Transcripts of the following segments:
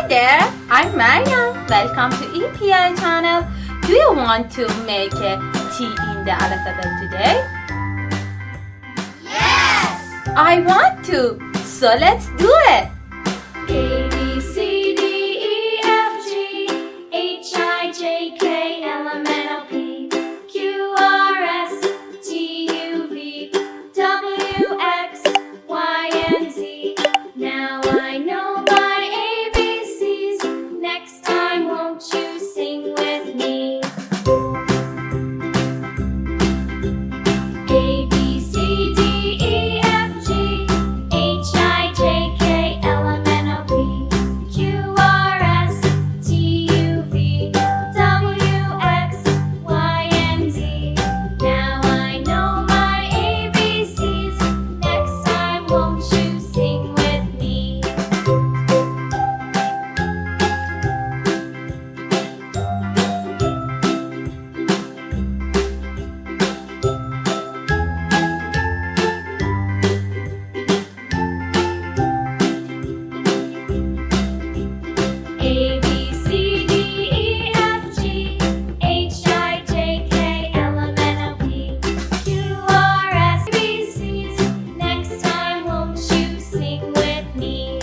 Hi there, I'm Maryam. Welcome to EPI channel. Do you want to make a T in the alphabet today? Yes! I want to. So let's do it. A, B, C, D, E, F, G, H, I, J, K, L, M, N, O, P, Q, R, S, T, U, V, W, X, Y, and Z. Now I know my ABCs. Next time, won't you sing with me? A, B, C, D, E, F, G, H, I, J, K, L, M, N, O, P, Q, R, S, T, U, V, W, X, Y, and Z. Now I know my ABCs. Next time, won't you sing with me? A, B, C, D, E, F, G, H, I, J, K, L, M, N, O, P, Q, R, S, ABCs. Next time, won't you sing with me?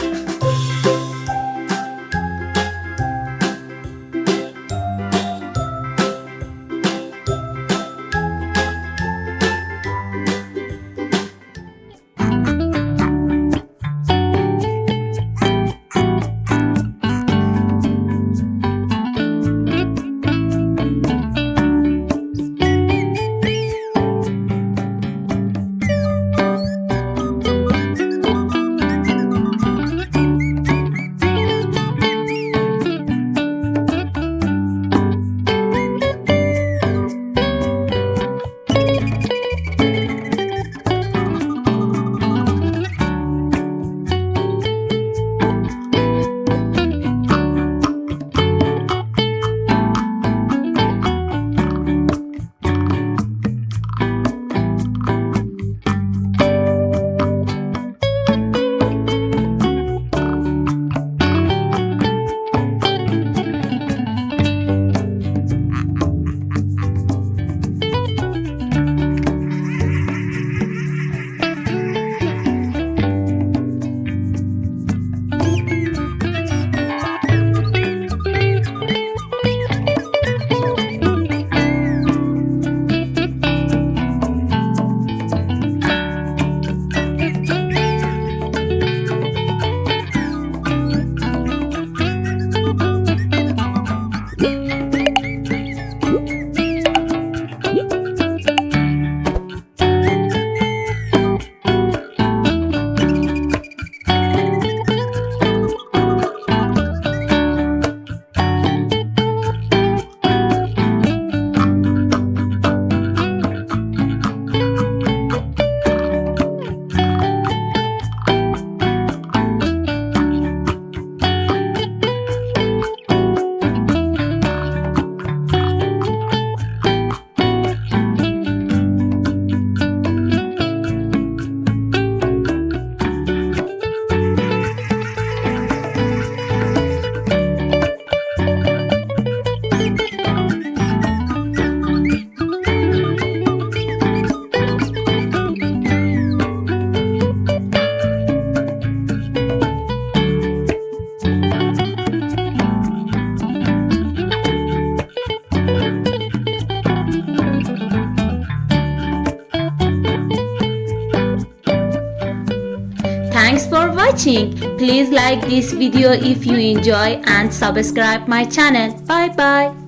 Thanks for watching. Please like this video if you enjoy and subscribe my channel. Bye bye.